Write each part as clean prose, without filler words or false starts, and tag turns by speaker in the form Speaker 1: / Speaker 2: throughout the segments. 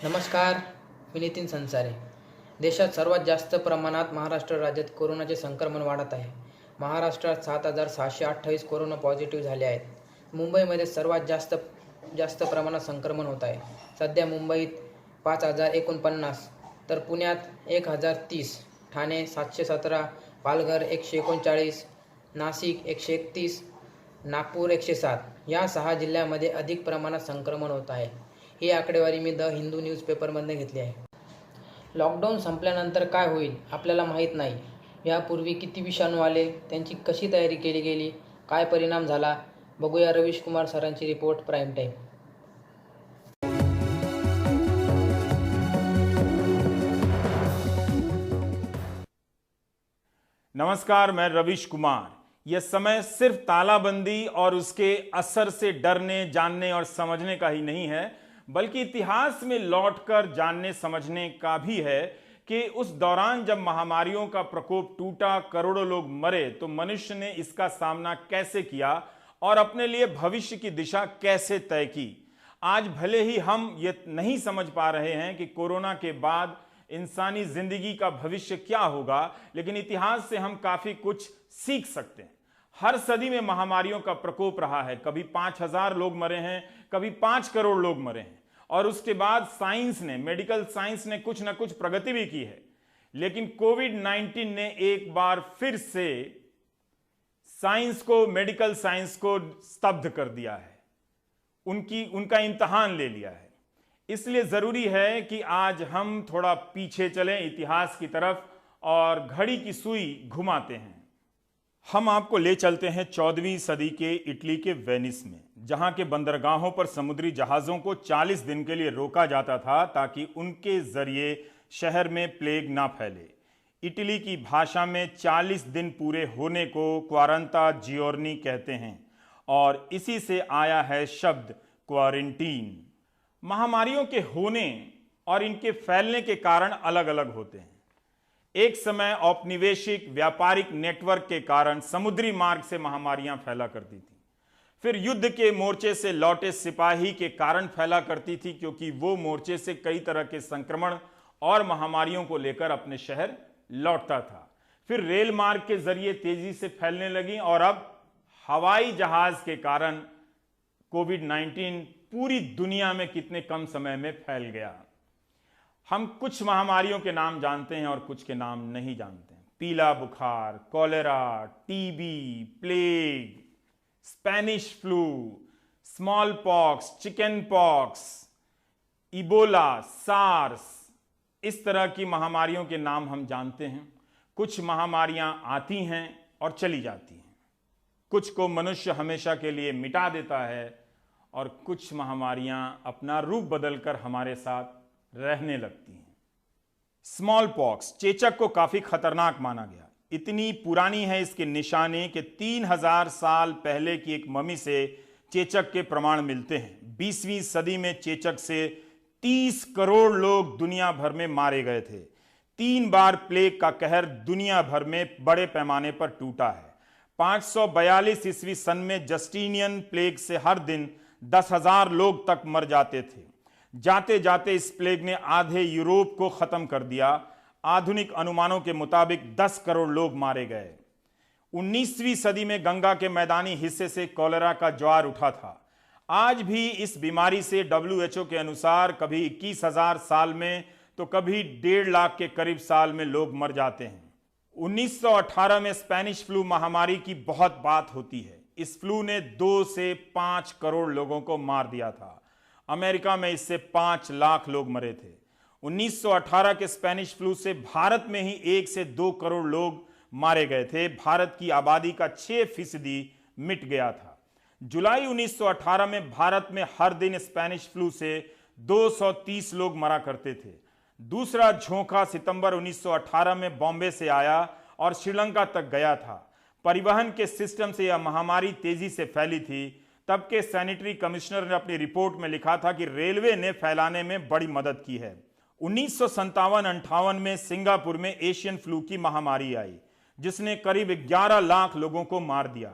Speaker 1: नमस्कार, मी नितीन संसारे. देशात सर्वात जास्त प्रमाणात महाराष्ट्र राज्यात कोरोनाचे संक्रमण वाढत आहे. महाराष्ट्रात 7,628 कोरोना पॉझिटिव्ह झाले आहेत. मुंबईमध्ये सर्वात जास्त प्रमाणात संक्रमण होत आहे. सध्या मुंबईत 5,049 तर पुण्यात 1,030, ठाणे 717, पालघर 139, नाशिक 131, नागपूर 107 या 6 जिल्ह्यांमध्ये अधिक प्रमाणात संक्रमण होत आहे. ही आकडेवारी मी द हिंदू न्यूजपेपरमधून घेतली आहे. लॉकडाऊन संपल्यानंतर काय होईल आपल्याला माहीत नाही. यापूर्वी किती विषाणू आले, त्यांची कशी तयारी केली गेली, काय परिणाम झाला, बघूया रवीश कुमार सरांची रिपोर्ट प्राईम टाईम.
Speaker 2: नमस्कार, मैं रवीश कुमार. यह समय सिर्फ तालाबंदी और उसके असर से डरने, जानने और समझने का ही नहीं है, बल्कि इतिहास में लौटकर जानने समझने का भी है कि उस दौरान जब महामारियों का प्रकोप टूटा, करोड़ों लोग मरे, तो मनुष्य ने इसका सामना कैसे किया और अपने लिए भविष्य की दिशा कैसे तय की. आज भले ही हम ये नहीं समझ पा रहे हैं कि कोरोना के बाद इंसानी जिंदगी का भविष्य क्या होगा, लेकिन इतिहास से हम काफी कुछ सीख सकते हैं. हर सदी में महामारियों का प्रकोप रहा है. कभी 5,000 लोग मरे हैं, कभी 5 करोड़ लोग मरे हैं. और उसके बाद साइंस ने, मेडिकल साइंस ने कुछ ना कुछ प्रगति भी की है. लेकिन कोविड-19 ने एक बार फिर से साइंस को, मेडिकल साइंस को स्तब्ध कर दिया है. उनका इम्तिहान ले लिया है. इसलिए जरूरी है कि आज हम थोड़ा पीछे चलें इतिहास की तरफ और घड़ी की सुई घुमाते हैं. हम आपको ले चलते हैं 14वीं सदी के इटली के वेनिस में, जहां के बंदरगाहों पर समुद्री जहाजों को 40 दिन के लिए रोका जाता था ताकि उनके जरिए शहर में प्लेग ना फैले. इटली की भाषा में 40 दिन पूरे होने को क्वारंता जियोर्नी कहते हैं और इसी से आया है शब्द क्वारंटीन. महामारियों के होने और इनके फैलने के कारण अलग अलग होते हैं. एक समय औपनिवेशिक व्यापारिक नेटवर्क के कारण समुद्री मार्ग से महामारियां फैला करती थी. फिर युद्ध के मोर्चे से लौटे सिपाही के कारण फैला करती थी, क्योंकि वो मोर्चे से कई तरह के संक्रमण और महामारियों को लेकर अपने शहर लौटता था. फिर रेल मार्ग के जरिए तेजी से फैलने लगी और अब हवाई जहाज के कारण कोविड-19 पूरी दुनिया में कितने कम समय में फैल गया. हम कुछ महामारियों के नाम जानते हैं और कुछ के नाम नहीं जानते हैं. पीला बुखार, cholera, TB, plague, Spanish flu, small pox, chicken pox, Ebola, SARS, इस तरह की महामारियों के नाम हम जानते हैं. कुछ महामारियां आती हैं और चली जाती हैं. कुछ को मनुष्य हमेशा के लिए मिटा देता है और कुछ महामारियां अपना रूप बदलकर हमारे साथ रहने लगती हैं. स्मॉल पॉक्स, चेचक को काफी खतरनाक माना गया. इतनी पुरानी है इसके निशाने कि 3,000 साल पहले की एक मम्मी से चेचक के प्रमाण मिलते हैं. 20वीं सदी में चेचक से 30 करोड़ लोग दुनिया भर में मारे गए थे. 3 बार प्लेग का कहर दुनिया भर में बड़े पैमाने पर टूटा है. 542 ईस्वी सन में जस्टिनियन प्लेग से हर दिन 10,000 लोग तक मर जाते थे. जाते जाते इस प्लेग ने आधे यूरोप को खत्म कर दिया. आधुनिक अनुमानों के मुताबिक 10 करोड़ लोग मारे गए. 19वीं सदी में गंगा के मैदानी हिस्से से कॉलेरा का ज्वार उठा था. आज भी इस बीमारी से WHO के अनुसार कभी 21,000 साल में तो कभी 1.5 लाख के करीब साल में लोग मर जाते हैं. 1918 में स्पेनिश फ्लू महामारी की बहुत बात होती है. इस फ्लू ने 2 से 5 करोड़ लोगों को मार दिया था. अमेरिका में इससे 5 लाख लोग मरे थे. 1918 के स्पेनिश फ्लू से भारत में ही 1 से 2 करोड़ लोग मारे गए थे. भारत की आबादी का 6% मिट गया था. जुलाई 1918 में भारत में हर दिन स्पेनिश फ्लू से 230 लोग मरा करते थे. दूसरा झोंका सितंबर 1918 में बॉम्बे से आया और श्रीलंका तक गया था. परिवहन के सिस्टम से यह महामारी तेजी से फैली थी. तब के सैनिटरी कमिश्नर ने अपनी रिपोर्ट में लिखा था कि रेलवे ने फैलाने में बड़ी मदद की है. 1957-58 में सिंगापुर में एशियन फ्लू की महामारी आई, जिसने करीब 11 लाख लोगों को मार दिया.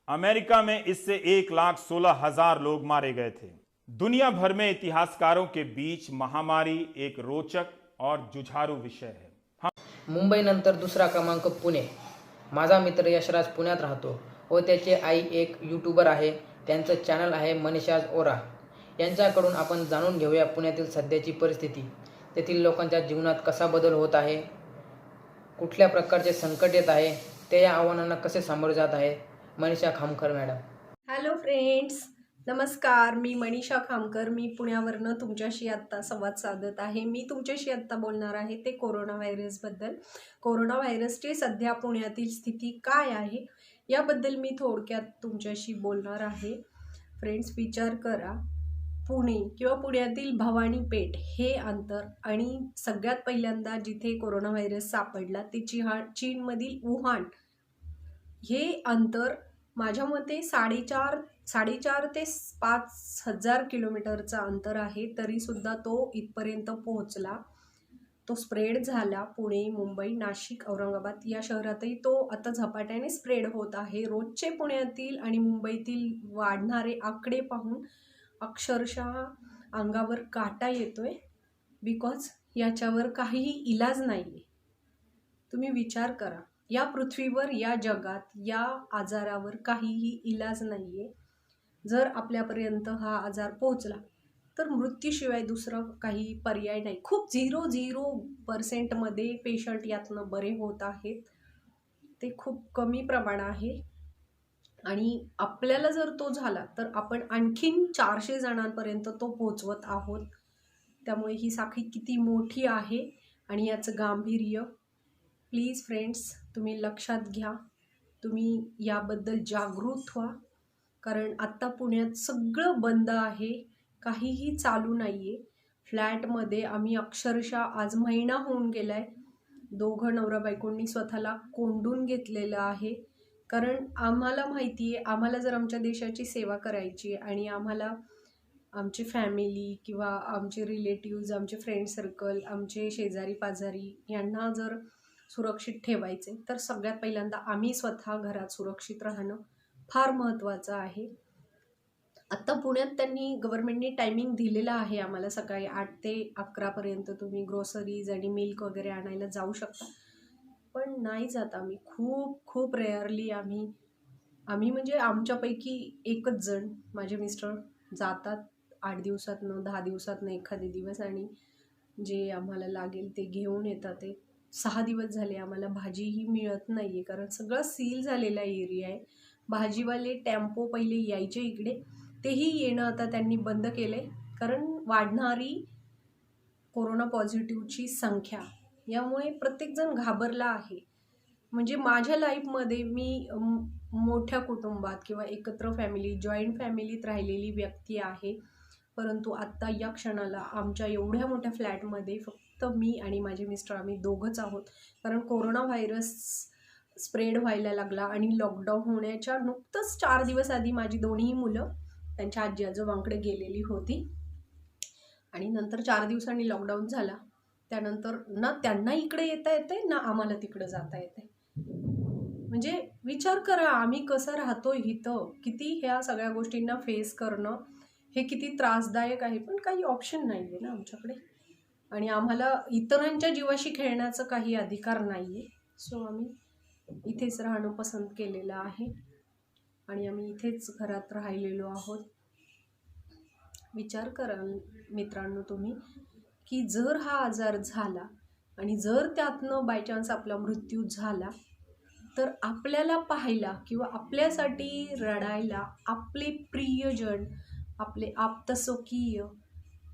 Speaker 2: अमेरिका में इससे 1,16,000 लोग मारे गए थे. दुनिया भर में इतिहासकारों के बीच महामारी एक रोचक और जुझारू विषय है।
Speaker 1: मुंबईनंतर दुसरा क्रमांक पुणे. माझा मित्र यशराज पुण्यात राहतो व त्याची आई एक यूट्यूबर आहे. त्यांचं चॅनल आहे मनीषाज ओरा. यांच्याकडून आपण जाणून घेऊया पुण्यातील सध्याची परिस्थिती, तेथील लोकांच्या जीवनात कसा बदल होत आहे, कुठल्या प्रकारचे संकट येत आहे, ते या आव्हानांना कसे सामोरे जात आहे. Manisha Khamkar madam.
Speaker 3: Hello friends, नमस्कार. मी मनीषा खामकर. मी पुण्यावरनं तुमच्याशी आत्ता संवाद साधत आहे. मी तुमच्याशी आत्ता बोलणार आहे ते कोरोना व्हायरसबद्दल. कोरोना व्हायरसची सध्या पुण्यातील स्थिती काय आहे याबद्दल मी थोडक्यात तुमच्याशी बोलणार आहे. फ्रेंड्स, विचार करा, पुणे किंवा पुण्यातील भवानी पेठ हे अंतर आणि सगळ्यात पहिल्यांदा जिथे कोरोना व्हायरस सापडला ते चीनमधील वुहान हे अंतर माझ्या मते 4.5 ते 5,000 किलोमीटरचा अंतर आहे. तरीसुद्धा तो इथपर्यंत पोहोचला, तो स्प्रेड झाला. पुणे, मुंबई, नाशिक, औरंगाबाद या शहरातही तो आता झपाट्याने स्प्रेड होत आहे. रोजचे पुण्यातील आणि मुंबईतील वाढणारे आकडे पाहून अक्षरशः अंगावर काटा येतोय, बिकॉज याच्यावर काहीही इलाज नाही आहे. तुम्ही विचार करा, या पृथ्वीवर, या जगात, या आजारावर काहीही इलाज नाही आहे. जर आपल्यापर्यंत हा आजार पोहोचला तर मृत्यूशिवाय दुसरा काही पर्याय नाही. खूप 0.0% पेशंट यातनं बरे होत आहेत. ते खूप कमी प्रमाण आहे. आणि आपल्याला जर तो झाला तर आपण आणखीन 400 जणांपर्यंत तो पोहोचवत आहोत. त्यामुळे ही साखळी किती मोठी आहे आणि याचं गांभीर्य प्लीज फ्रेंड्स तुम्ही लक्षात घ्या. तुम्ही याबद्दल जागृत व्हा, कारण आत्ता पुण्यात सगळं बंद आहे, काहीही चालू नाही आहे. फ्लॅटमध्ये आम्ही अक्षरशः आज महिना होऊन गेला आहे, दोघं नवरा बायकोंनी स्वतःला कोंडून घेतलेलं आहे. कारण आम्हाला माहिती आहे, आम्हाला जर आमच्या देशाची सेवा करायची आणि आम्हाला आमची फॅमिली किंवा आमचे रिलेटिव्ज, आमचे फ्रेंड सर्कल, आमचे शेजारी पाजारी यांना जर सुरक्षित ठेवायचे तर सगळ्यात पहिल्यांदा आम्ही स्वतः घरात सुरक्षित राहणं फार महत्त्वाचं आहे. आत्ता पुण्यात गव्हर्नमेंटने टायमिंग दिलेला आहे आम्हाला, सकाळी 8 ते 11पर्यंत तुम्ही ग्रोसरीज आणि मिल्क वगैरे आणायला जाऊ शकता. पण नाही जात आम्ही. खूप रेअरली आम्ही म्हणजे आमच्यापैकी एकच जण, माझे मिस्टर जातात 8 दिवसातनं 10 दिवसातनं एखादे दिवस आणि जे आम्हाला लागेल ते घेऊन येतात. ते 6 दिवस झाले आम्हाला भाजीही मिळत नाही आहे, कारण सगळं सील झालेला एरिया आहे. भाजीवाले टेम्पो पहिले यायचे इकडे, तेही येणं आता त्यांनी बंद केले, कारण वाढणारी कोरोना पॉझिटिव्हची संख्या यामुळे प्रत्येकजण घाबरला आहे. म्हणजे माझ्या लाईफमध्ये मी मोठ्या कुटुंबात किंवा एकत्र फॅमिली, जॉईंट फॅमिलीत राहिलेली व्यक्ती आहे, परंतु आत्ता या क्षणाला आमच्या एवढ्या मोठ्या फ्लॅटमध्ये फक्त मी आणि माझे मिस्टर आम्ही दोघंच आहोत. कारण कोरोना व्हायरस स्प्रेड व्हायला लागला आणि लॉकडाऊन होण्याच्या नुकतंच 4 दिवस आधी माझी दोन्ही मुलं त्यांच्या आजी आजोबांकडे गेलेली होती आणि नंतर 4 दिवसांनी लॉकडाऊन झाला. त्यानंतर ना त्यांना इकडे येता येते ना आम्हाला तिकडे जाता येते. म्हणजे विचार करा आम्ही कसं राहतो इथं, किती ह्या सगळ्या गोष्टींना फेस करणं हे किती त्रासदायक आहे. पण काही ऑप्शन नाही आहे ना आमच्याकडे, आणि आम्हाला इतरांच्या जीवाशी खेळण्याचा काही अधिकार नाही आहे. सो आम्ही इथेच राहणं पसंत केलेलं आहे आणि आम्ही इथेच घरात राहिलेलो आहोत. विचार करा मित्रांनो तुम्ही, की जर हा आजार झाला आणि जर त्यातनं बाय चान्स आपला मृत्यू झाला तर आपल्याला पाहायला किंवा आपल्यासाठी रडायला आपले प्रियजन, आपले आप्तस्वकीय,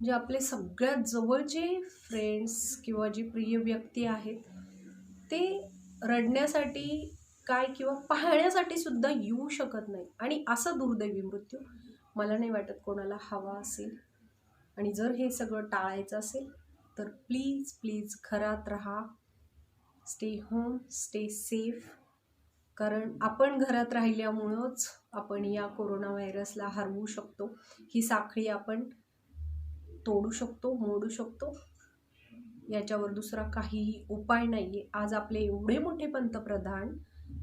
Speaker 3: जे आपले सगळ्यात जवळचे फ्रेंड्स किंवा जे प्रिय व्यक्ती आहेत ते रडण्यासाठी काय किंवा पाहण्यासाठी सुद्धा येऊ शकत नाही. आणि असा दुर्दैवी मृत्यू मला नाही वाटत कोणाला हवा असेल. आणि जर हे सगळं टाळायचं असेल तर प्लीज घरात राहा, स्टे होम, स्टे सेफ. कारण आपण घरात राहिल्यामुळंच आपण या कोरोना व्हायरसला हरवू शकतो. ही साखळी आपण तोडू शकतो, मोडू शकतो. याच्यावर दुसरा काहीही उपाय नाही आहे. आज आपले एवढे मोठे पंतप्रधान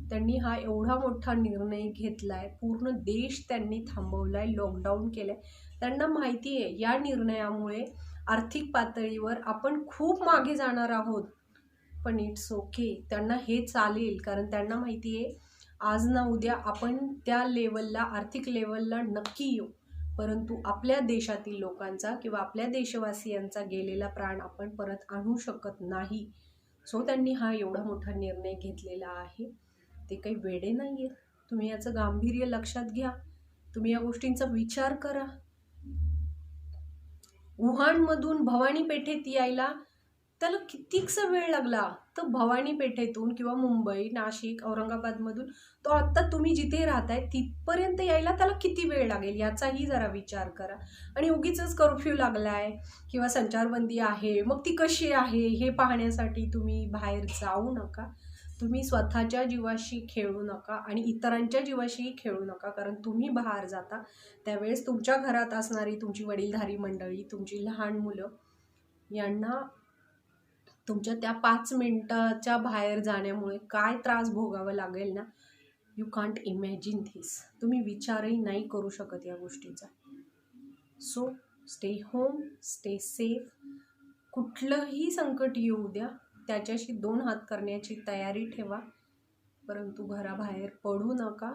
Speaker 3: त्यांनी हा एवढा मोठा निर्णय घेतलाय, पूर्ण देश त्यांनी थांबवलाय, लॉकडाऊन केलंय. त्यांना माहिती आहे या निर्णयामुळे आर्थिक पातळीवर आपण खूप मागे जाणार आहोत, पण इट्स ओके. त्यांना हे चालेल, कारण त्यांना माहिती आहे आज ना उद्या आपण त्या लेवलला, आर्थिक लेवलला नक्की येऊ, परंतु आपल्या देशातील लोकांचा किंवा आपल्या देशवासियांचा गेलेला प्राण आपण परत आणू शकत नाही. सो त्यांनी हा एवढा मोठा निर्णय घेतलेला आहे. ते काही वेडे नाही आहेत. तुम्ही याचं गांभीर्य लक्षात घ्या. तुम्ही या गोष्टींचा विचार करा. वुहानमधून भवानी पेठेत यायला त्याला कितीकसा वेळ लागला, तर भवानी पेठेतून किंवा मुंबई, नाशिक, औरंगाबादमधून तो आत्ता तुम्ही जिथे राहताय तिथपर्यंत यायला त्याला किती वेळ लागेल याचाही जरा विचार करा. आणि उगीचच कर्फ्यू लागलाय किंवा संचारबंदी आहे, मग ती कशी आहे हे पाहण्यासाठी तुम्ही बाहेर जाऊ नका. तुम्ही स्वतःच्या जीवाशी खेळू नका आणि इतरांच्या जीवाशीही खेळू नका, कारण तुम्ही बाहेर जाता त्यावेळेस तुमच्या घरात असणारी तुमची वडीलधारी मंडळी, तुमची लहान मुलं यांना तुमच्या त्या 5 मिनिटाच्या बाहेर जाण्यामुळे काय त्रास भोगावा लागेल ना, यू कांट इमॅजिन धिस. तुम्ही विचारही नाही करू शकत या गोष्टीचा. So stay home, stay safe. कुठलंही संकट येऊ द्या, त्याच्याशी 2 हात करण्याची तयारी ठेवा, परंतु घराबाहेर पडू नका.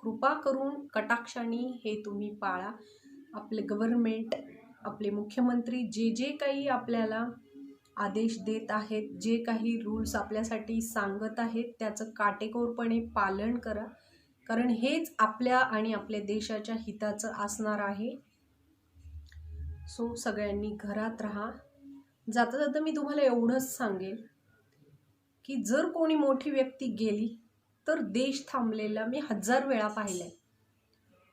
Speaker 3: कृपा करून कटाक्षाने हे तुम्ही पाळा. आपले गव्हर्नमेंट, आपले मुख्यमंत्री जे काही आपल्याला आदेश देत आहेत, जे काही रूल्स आपल्यासाठी सांगत आहेत त्याचं काटेकोरपणे पालन करा, कारण हेच आपल्या आणि आपल्या देशाच्या हिताचं असणार आहे. सो सगळ्यांनी घरात राहा. जाता जाता मी तुम्हाला एवढंच सांगेल की जर कोणी मोठी व्यक्ती गेली तर देश थांबलेला मी 1000 वेळा पाहिलाय,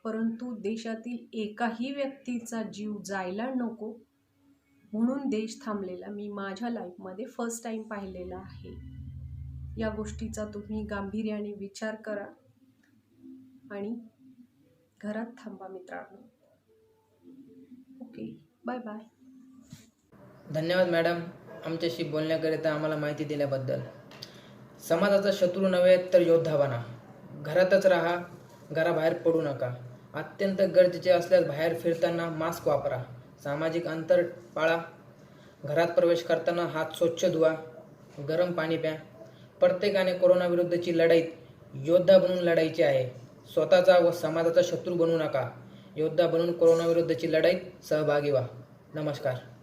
Speaker 3: परंतु देशातील एकाही व्यक्तीचा जीव जायला नको म्हणून देश थांबलेला मी माझ्या लाईफमध्ये फर्स्ट टाइम पाहिलेला आहे. या गोष्टीचा तुम्ही गांभीर्याने विचार करा आणि घरात थांबा मित्रांनो. Okay, bye bye.
Speaker 1: धन्यवाद मॅडम, आमच्याशी बोलण्याकरिता आम्हाला माहिती दिल्याबद्दल. समाजाचा शत्रू नव्हे तर योद्धा बना. घरातच राहा, घराबाहेर पडू नका. अत्यंत गरजेचे असल्यास बाहेर फिरताना मास्क वापरा, सामाजिक अंतर पाळा, घरात प्रवेश करताना हात स्वच्छ धुवा, गरम पाणी प्या. प्रत्येकाने कोरोनाविरुद्धची लढाईत योद्धा बनून लढायची आहे. स्वतःचा व समाजाचा शत्रू बनू नका. योद्धा बनून कोरोनाविरुद्धची लढाईत सहभागी व्हा. नमस्कार.